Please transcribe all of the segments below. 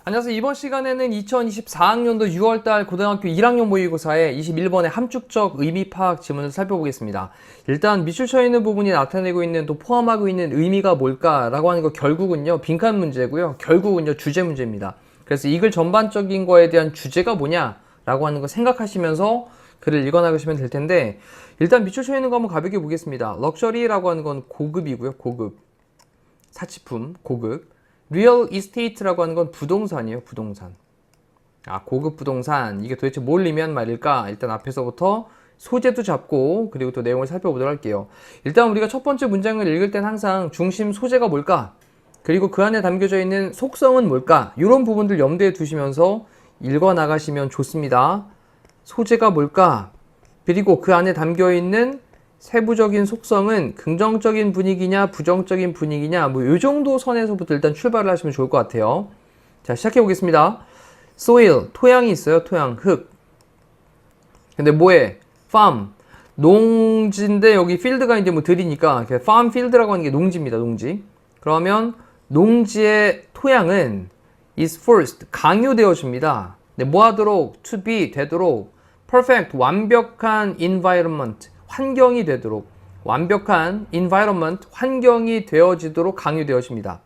안녕하세요. 이번 시간에는 2024학년도 6월달 고등학교 1학년 모의고사의 21번의 함축적 의미 파악 지문을 살펴보겠습니다. 일단 밑줄 쳐 있는 부분이 나타내고 있는 또 포함하고 있는 의미가 뭘까라고 하는 거 결국은요 빈칸 문제고요. 결국은요 주제 문제입니다. 그래서 이 글 전반적인 거에 대한 주제가 뭐냐라고 하는 거 생각하시면서 글을 읽어나가시면 될 텐데, 일단 밑줄 쳐 있는 거 한번 가볍게 보겠습니다. 럭셔리라고 하는 건 고급이고요. 고급. 사치품, 고급. 리얼 이스테이트라고 하는 건 부동산이에요. 부동산. 고급 부동산. 이게 도대체 뭘 의미하는 말일까? 일단 앞에서부터 소재도 잡고 그리고 또 내용을 살펴보도록 할게요. 일단 우리가 첫 번째 문장을 읽을 땐 항상 중심 소재가 뭘까? 그리고 그 안에 담겨져 있는 속성은 뭘까? 이런 부분들 염두에 두시면서 읽어 나가시면 좋습니다. 소재가 뭘까? 그리고 그 안에 담겨 있는 세부적인 속성은 긍정적인 분위기냐 부정적인 분위기냐 뭐 요 정도 선에서부터 일단 출발을 하시면 좋을 것 같아요. 자, 시작해 보겠습니다. soil, 토양이 있어요. 토양, 흙. 근데 뭐해? farm, 농지인데 여기 field가 이제 뭐 들이니까 farm field라고 하는 게 농지입니다. 농지. 그러면 농지의 토양은 is first, 강요되어집니다. 네, 뭐 하도록? to be, 되도록. perfect, 완벽한 environment, 환경이 되도록, 완벽한 environment, 환경이 되어지도록 강요되어집니다.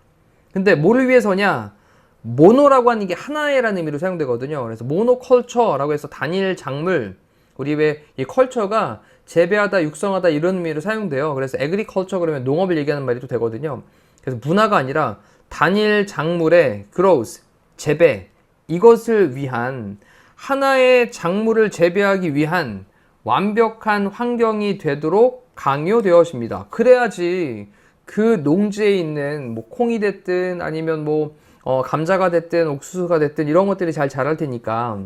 근데 뭐를 위해서냐? 모노라고 하는 게 하나의라는 의미로 사용되거든요. 그래서 모노컬처라고 해서 단일 작물, 우리 왜 이 컬처가 재배하다, 육성하다 이런 의미로 사용돼요. 그래서 agriculture 그러면 농업을 얘기하는 말이 또 되거든요. 그래서 문화가 아니라 단일 작물의 growth, 재배, 이것을 위한, 하나의 작물을 재배하기 위한 완벽한 환경이 되도록 강요되어집니다. 그래야지 그 농지에 있는 뭐 콩이 됐든 아니면 뭐 감자가 됐든 옥수수가 됐든 이런 것들이 잘 자랄 테니까.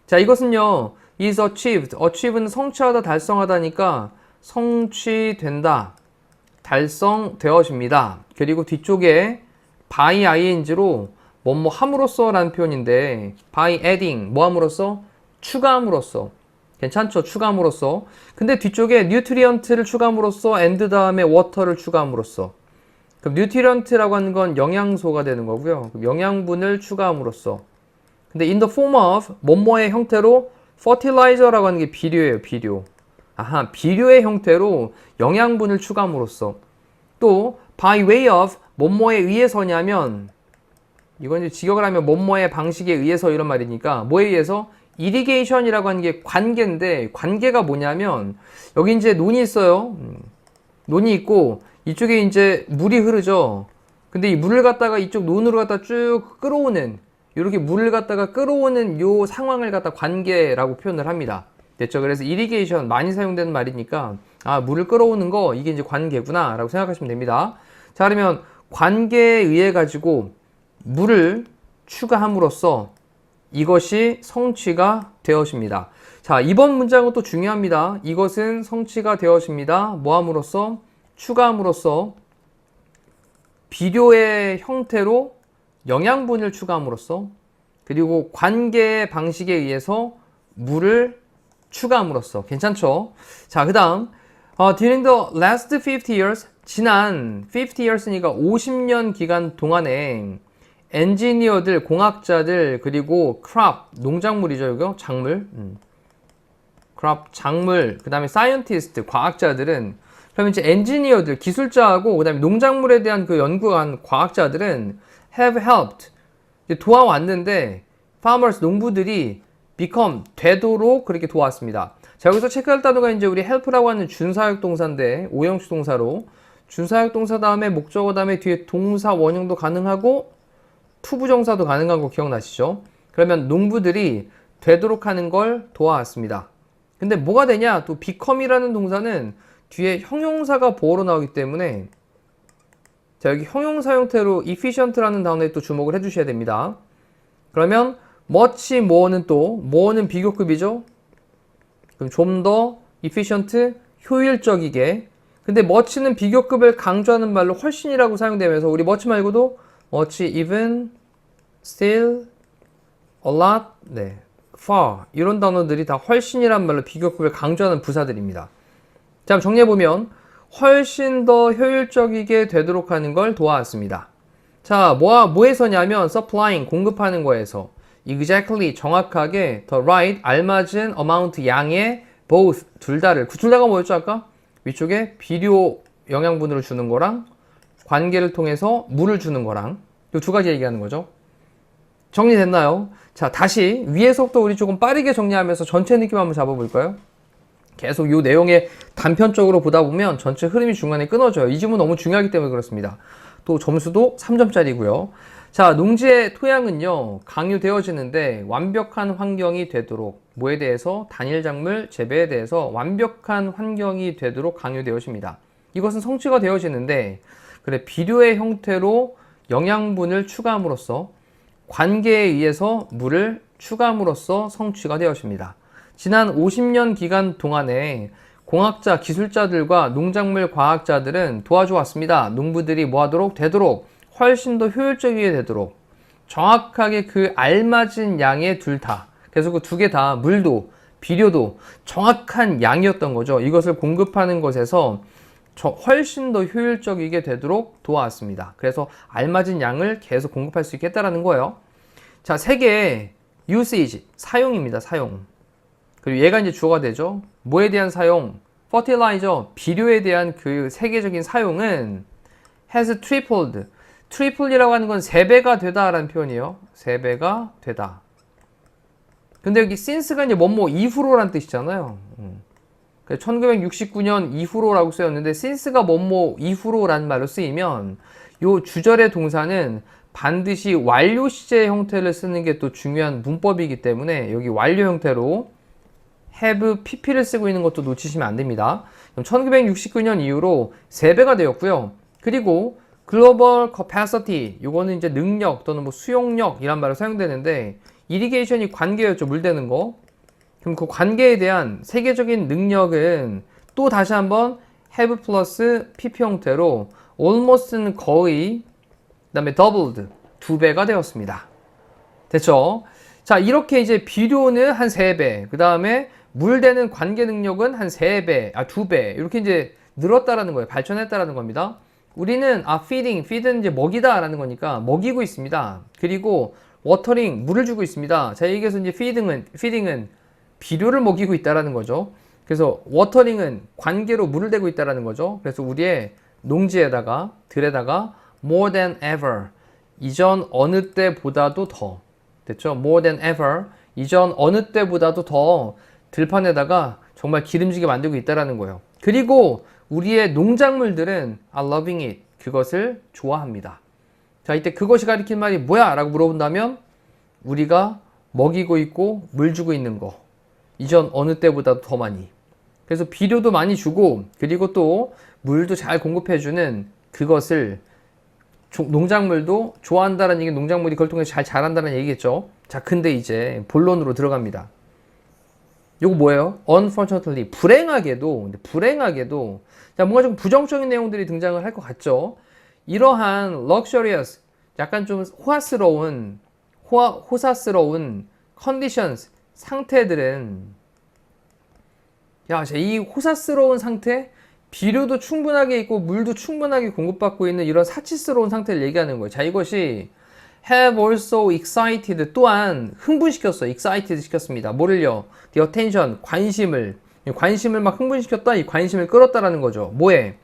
자, 이것은요 is achieved, achieve는 성취하다, 달성하다니까 성취된다, 달성되어집니다. 그리고 뒤쪽에 by ing로 뭐뭐 함으로써 라는 표현인데, by adding, 뭐 함으로써? 추가함으로써. 괜찮죠? 추가함으로써. 근데 뒤쪽에 nutrient를 추가함으로써 and 다음에 water를 추가함으로써. 그럼 nutrient라고 하는 건 영양소가 되는 거고요. 영양분을 추가함으로써. 근데 in the form of 뭐뭐의 형태로 fertilizer라고 하는 게 비료예요. 비료. 비료의 형태로 영양분을 추가함으로써. 또 by way of 뭐뭐에 의해서냐면, 이건 이제 직역을 하면 뭐뭐의 방식에 의해서 이런 말이니까 뭐에 의해서? 이리게이션이라고 하는 게 관계인데, 관계가 뭐냐면 여기 이제 논이 있어요. 논이 있고 이쪽에 이제 물이 흐르죠. 근데 이 물을 갖다가 이쪽 논으로 갖다 쭉 끌어오는, 이렇게 물을 갖다가 끌어오는 요 상황을 갖다 관계라고 표현을 합니다. 됐죠? 그래서 이리게이션 많이 사용되는 말이니까 물을 끌어오는 거, 이게 이제 관계구나 라고 생각하시면 됩니다. 자, 그러면 관계에 의해 가지고 물을 추가함으로써 이것이 성취가 되어집니다. 자, 이번 문장은 또 중요합니다. 이것은 성취가 되어집니다. 뭐함으로써? 추가함으로써. 비료의 형태로 영양분을 추가함으로써. 그리고 관계 방식에 의해서 물을 추가함으로써. 괜찮죠? 자, 그 다음 during the last 50 years, 지난 50 years니까 50년 기간 동안에 엔지니어들, 공학자들, 그리고 crop, 농작물이죠, 이거? 작물. crop, 작물, 그 다음에 scientist, 과학자들은, 그러면 이제 엔지니어들, 기술자하고, 그 다음에 농작물에 대한 그 연구한 과학자들은 have helped, 도와왔는데, farmers, 농부들이 become, 되도록 그렇게 도왔습니다. 자, 여기서 체크할 단어가 이제 우리 help라고 하는 준사역 동사인데, 오형식 동사로, 준사역 동사 다음에 목적어 다음에 뒤에 동사 원형도 가능하고, 투부정사도 가능한 거 기억나시죠? 그러면 농부들이 되도록 하는 걸 도와왔습니다. 근데 뭐가 되냐? 또 become이라는 동사는 뒤에 형용사가 보어로 나오기 때문에, 자, 여기 형용사 형태로 efficient라는 단어에 또 주목을 해주셔야 됩니다. 그러면 much more는 또, more는 비교급이죠? 그럼 좀 더 efficient, 효율적이게. 근데 much는 비교급을 강조하는 말로 훨씬이라고 사용되면서 우리 much 말고도 much, even, still, a lot, 네, far 이런 단어들이 다 훨씬이란 말로 비교급을 강조하는 부사들입니다. 자, 정리해보면 훨씬 더 효율적이게 되도록 하는 걸 도와왔습니다. 자, 뭐에서냐면 supplying, 공급하는 거에서 exactly, 정확하게 the right, 알맞은 amount, 양의 both, 둘 다가 뭐였죠 아까? 위쪽에 비료 영양분으로 주는 거랑 관계를 통해서 물을 주는 거랑 이 두 가지 얘기하는 거죠. 정리됐나요? 자, 다시 위에서부터 우리 조금 빠르게 정리하면서 전체 느낌 한번 잡아볼까요? 계속 이 내용에 단편적으로 보다 보면 전체 흐름이 중간에 끊어져요. 이 지문 너무 중요하기 때문에 그렇습니다. 또 점수도 3점짜리고요. 자, 농지의 토양은요, 강요되어지는데 완벽한 환경이 되도록 뭐에 대해서? 단일 작물 재배에 대해서 완벽한 환경이 되도록 강요되어집니다. 이것은 성취가 되어지는데 그래, 비료의 형태로 영양분을 추가함으로써 관계에 의해서 물을 추가함으로써 성취가 되어집니다. 지난 50년 기간 동안에 공학자, 기술자들과 농작물 과학자들은 도와줘 왔습니다. 농부들이 뭐하도록? 되도록 훨씬 더 효율적이게 되도록 정확하게 그 알맞은 양의 둘 다, 그래서 그 두 개 다 물도 비료도 정확한 양이었던 거죠. 이것을 공급하는 것에서 훨씬 더 효율적이게 되도록 도와왔습니다. 그래서 알맞은 양을 계속 공급할 수 있겠다라는 거예요. 자, 세 개의 usage, 사용입니다. 사용. 그리고 얘가 이제 주어가 되죠. 뭐에 대한 사용? fertilizer, 비료에 대한 그 세계적인 사용은 has tripled. triple이라고 하는 건 3배가 되다라는 표현이에요. 3배가 되다. 근데 여기 since가 이제 뭐뭐 이후로라는 뜻이잖아요. 1969년 이후로라고 쓰였는데 since가 뭐뭐 이후로라는 말로 쓰이면 요 주절의 동사는 반드시 완료 시제 형태를 쓰는 게 또 중요한 문법이기 때문에 여기 완료 형태로 have pp를 쓰고 있는 것도 놓치시면 안 됩니다. 1969년 이후로 3배가 되었고요. 그리고 글로벌 capacity, 요거는 이제 능력 또는 뭐 수용력 이란 말로 사용되는데 이리게이션이 관계였죠. 물 대는 거. 그럼 그 관계에 대한 세계적인 능력은 또 다시 한번 have 플러스 pp 형태로 almost는 거의, 그 다음에 doubled, 2배가 되었습니다. 됐죠? 자, 이렇게 이제 비료는 한 3배, 그 다음에 물대는 관계 능력은 한 3배, 2배, 이렇게 이제 늘었다라는 거예요. 발전했다라는 겁니다. 우리는 feed는 이제 먹이다라는 거니까 먹이고 있습니다. 그리고 watering, 물을 주고 있습니다. 자, 여기에서 이제 feeding은 비료를 먹이고 있다라는 거죠. 그래서 watering은 관계로 물을 대고 있다라는 거죠. 그래서 우리의 농지에다가, 들에다가 more than ever, 이전 어느 때보다도 더, 됐죠? more than ever, 이전 어느 때보다도 더 들판에다가 정말 기름지게 만들고 있다라는 거예요. 그리고 우리의 농작물들은 are loving it, 그것을 좋아합니다. 자, 이때 그것이 가리킨 말이 뭐야? 라고 물어본다면 우리가 먹이고 있고 물 주고 있는 거, 이전 어느 때보다도 더 많이. 그래서 비료도 많이 주고 그리고 또 물도 잘 공급해주는 그것을 농작물도 좋아한다는 얘기, 농작물이 그걸 통해서 잘 자란다는 얘기겠죠. 자, 근데 이제 본론으로 들어갑니다. 요거 뭐예요? Unfortunately, 불행하게도 자, 뭔가 좀 부정적인 내용들이 등장을 할 것 같죠. 이러한 luxurious, 약간 좀 호사스러운 conditions, 상태들은, 야, 이 호사스러운 상태, 비료도 충분하게 있고 물도 충분하게 공급받고 있는 이런 사치스러운 상태를 얘기하는 거예요. 자, 이것이 have also excited, 또한 흥분시켰어요. excited 시켰습니다. 뭐를요? the attention, 관심을 막 흥분시켰다, 이 관심을 끌었다라는 거죠. 뭐에?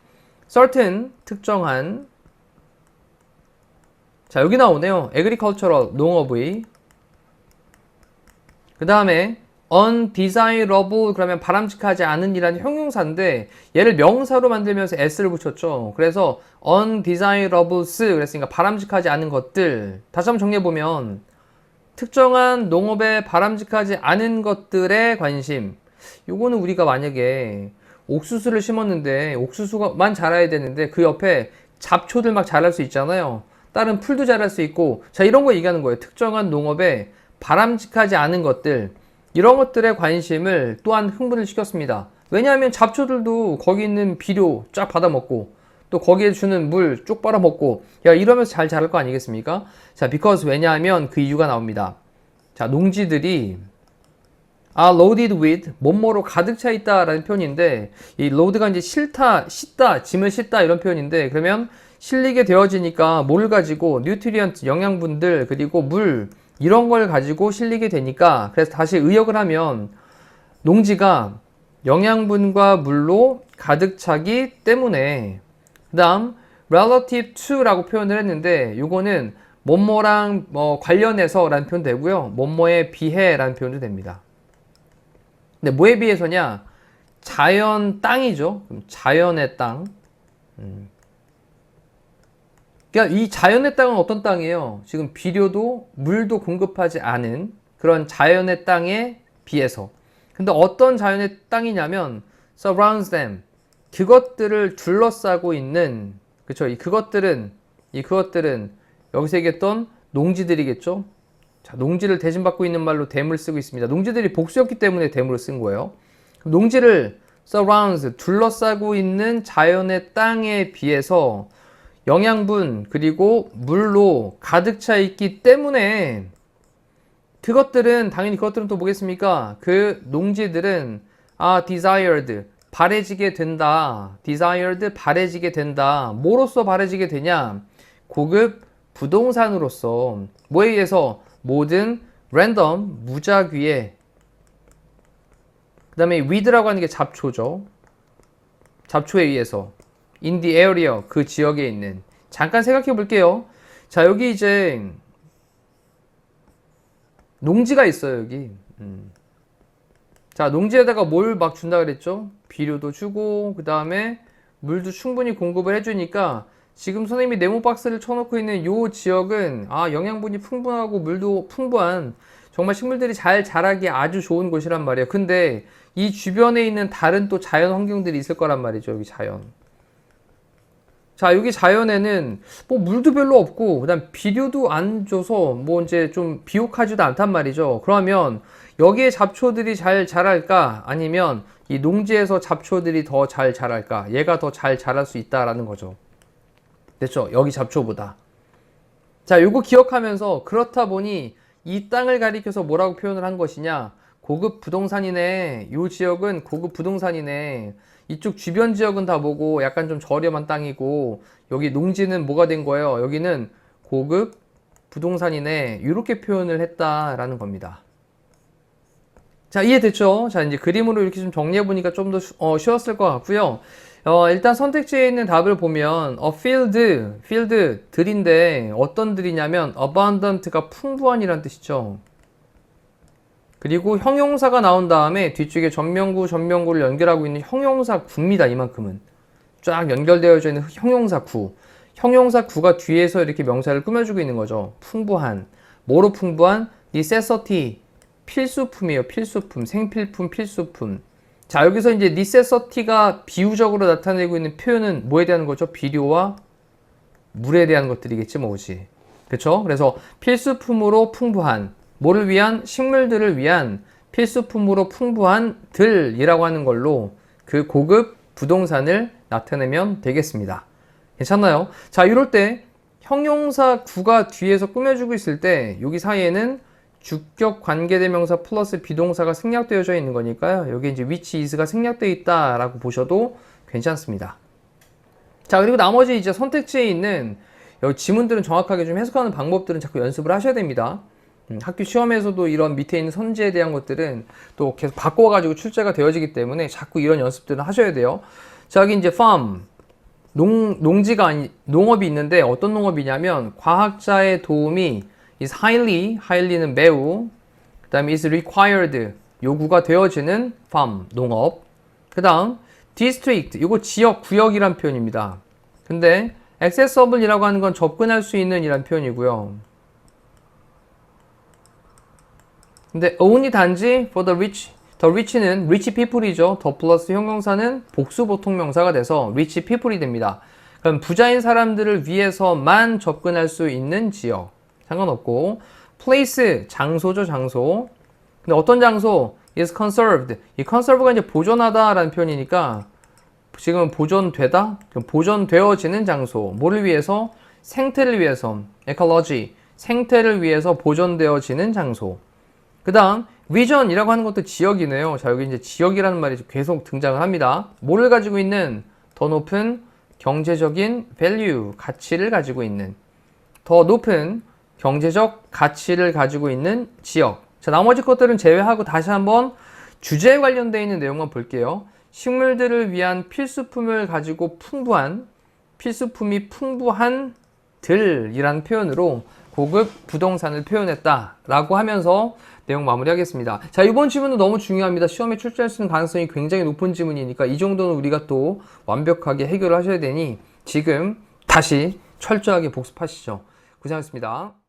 certain, 특정한. 자, 여기 나오네요. agricultural, 농업의. 그 다음에 undesirable, 그러면 바람직하지 않은 이라는 형용사인데 얘를 명사로 만들면서 s를 붙였죠. 그래서 undesirables, 그랬으니까 바람직하지 않은 것들. 다시 한번 정리해보면 특정한 농업에 바람직하지 않은 것들에 관심. 요거는 우리가 만약에 옥수수를 심었는데 옥수수만 자라야 되는데 그 옆에 잡초들 막 자랄 수 있잖아요. 다른 풀도 자랄 수 있고, 자, 이런 거 얘기하는 거예요. 특정한 농업에 바람직하지 않은 것들, 이런 것들에 관심을 또한 흥분을 시켰습니다. 왜냐하면 잡초들도 거기 있는 비료 쫙 받아먹고 또 거기에 주는 물 쭉 빨아먹고, 야, 이러면서 잘 자랄 거 아니겠습니까? 자, because, 왜냐하면 그 이유가 나옵니다. 자, 농지들이 are loaded with 뭐뭐로 가득 차 있다라는 표현인데 이 load가 이제 싣다, 짐을 싣다 이런 표현인데 그러면 실리게 되어지니까 뭘 가지고 nutrient 영양분들 그리고 물 이런 걸 가지고 실리게 되니까 그래서 다시 의역을 하면 농지가 영양분과 물로 가득 차기 때문에 그 다음 relative to 라고 표현을 했는데 요거는 뭐뭐랑 관련해서 라는 표현 되고요 뭐뭐에 비해 라는 표현도 됩니다. 근데 뭐에 비해서냐? 자연 땅이죠. 자연의 땅. 그러니까 이 자연의 땅은 어떤 땅이에요? 지금 비료도 물도 공급하지 않은 그런 자연의 땅에 비해서. 근데 어떤 자연의 땅이냐면 surrounds them. 그것들을 둘러싸고 있는 그쵸? 그것들은 여기서 얘기했던 농지들이겠죠? 자, 농지를 대신받고 있는 말로 대물 쓰고 있습니다. 농지들이 복수였기 때문에 대물을 쓴 거예요. 농지를 surrounds, 둘러싸고 있는 자연의 땅에 비해서 영양분 그리고 물로 가득 차 있기 때문에 당연히 그것들은 또 뭐겠습니까? 그 농지들은 desired, 바래지게 된다. desired, 바래지게 된다. 뭐로써 바래지게 되냐? 고급 부동산으로서 뭐에 의해서? 모든 랜덤, 무작위에 그 다음에 with라고 하는 게 잡초죠. 잡초에 의해서 in the area, 그 지역에 있는 잠깐 생각해 볼게요. 자, 여기 이제 농지가 있어요, 여기. 자, 농지에다가 뭘 막 준다 그랬죠? 비료도 주고 그 다음에 물도 충분히 공급을 해주니까 지금 선생님이 네모 박스를 쳐놓고 있는 요 지역은 영양분이 풍부하고 물도 풍부한 정말 식물들이 잘 자라기 아주 좋은 곳이란 말이에요. 근데 이 주변에 있는 다른 또 자연 환경들이 있을 거란 말이죠. 여기 자연. 자, 여기 자연에는 뭐 물도 별로 없고 그다음 비료도 안 줘서 뭐 이제 좀 비옥하지도 않단 말이죠. 그러면 여기에 잡초들이 잘 자랄까? 아니면 이 농지에서 잡초들이 더 잘 자랄까? 얘가 더 잘 자랄 수 있다라는 거죠. 됐죠? 여기 잡초보다. 자, 요거 기억하면서 그렇다 보니 이 땅을 가리켜서 뭐라고 표현을 한 것이냐? 고급 부동산이네. 요 지역은 고급 부동산이네. 이쪽 주변 지역은 다 뭐고 약간 좀 저렴한 땅이고 여기 농지는 뭐가 된 거예요? 여기는 고급 부동산이네. 이렇게 표현을 했다라는 겁니다. 자, 이해됐죠? 자, 이제 그림으로 이렇게 좀 정리해 보니까 좀 더 쉬웠을 것 같고요. 일단 선택지에 있는 답을 보면 field, 들인데 어떤 들이냐면 abundant가 풍부한이란 뜻이죠. 그리고 형용사가 나온 다음에 뒤쪽에 전명구를 연결하고 있는 형용사 구입니다. 이만큼은 쫙 연결되어져 있는 형용사 구. 형용사 구가 뒤에서 이렇게 명사를 꾸며주고 있는 거죠. 풍부한. 뭐로 풍부한? necessity. 필수품이에요. 필수품. 생필품, 필수품. 자, 여기서 이제 necessity가 비유적으로 나타내고 있는 표현은 뭐에 대한 거죠? 비료와 물에 대한 것들이겠지 뭐지. 그쵸? 그래서 필수품으로 풍부한, 뭐를 위한? 식물들을 위한 필수품으로 풍부한 들이라고 하는 걸로 그 고급 부동산을 나타내면 되겠습니다. 괜찮나요? 자, 이럴 때 형용사 구가 뒤에서 꾸며주고 있을 때 여기 사이에는 주격 관계대명사 플러스 비동사가 생략되어져 있는 거니까요. 여기 이제 which is가 생략되어 있다라고 보셔도 괜찮습니다. 자, 그리고 나머지 이제 선택지에 있는 여기 지문들은 정확하게 좀 해석하는 방법들은 자꾸 연습을 하셔야 됩니다. 학교 시험에서도 이런 밑에 있는 선지에 대한 것들은 또 계속 바꿔가지고 출제가 되어지기 때문에 자꾸 이런 연습들은 하셔야 돼요. 자, 여기 이제 farm. 농업이 있는데 어떤 농업이냐면 과학자의 도움이 is highly는 매우, 그 다음에 is required, 요구가 되어지는 farm, 농업. 그 다음 district, 이거 지역, 구역이란 표현입니다. 근데 accessible이라고 하는 건 접근할 수 있는 이란 표현이고요. 근데 only 단지 for the rich는 rich people이죠. 더 플러스 형용사는 복수 보통명사가 돼서 rich people이 됩니다. 그럼 부자인 사람들을 위해서만 접근할 수 있는 지역. 상관없고 place, 장소죠. 장소. 근데 어떤 장소? is conserved. 이 conserve가 이제 보존하다 라는 표현이니까 지금 보존되다? 보존되어지는 장소. 뭐를 위해서? 생태를 위해서. ecology. 생태를 위해서 보존되어지는 장소. 그 다음 region이라고 하는 것도 지역이네요. 자, 여기 이제 지역이라는 말이 계속 등장을 합니다. 뭐를 가지고 있는? 더 높은 경제적인 value, 가치를 가지고 있는, 더 높은 경제적 가치를 가지고 있는 지역. 자, 나머지 것들은 제외하고 다시 한번 주제에 관련되어 있는 내용만 볼게요. 식물들을 위한 필수품을 가지고 필수품이 풍부한 들이라는 표현으로 고급 부동산을 표현했다라고 하면서 내용 마무리하겠습니다. 자, 이번 질문은 너무 중요합니다. 시험에 출제할 수 있는 가능성이 굉장히 높은 질문이니까 이 정도는 우리가 또 완벽하게 해결을 하셔야 되니 지금 다시 철저하게 복습하시죠. 고생하셨습니다.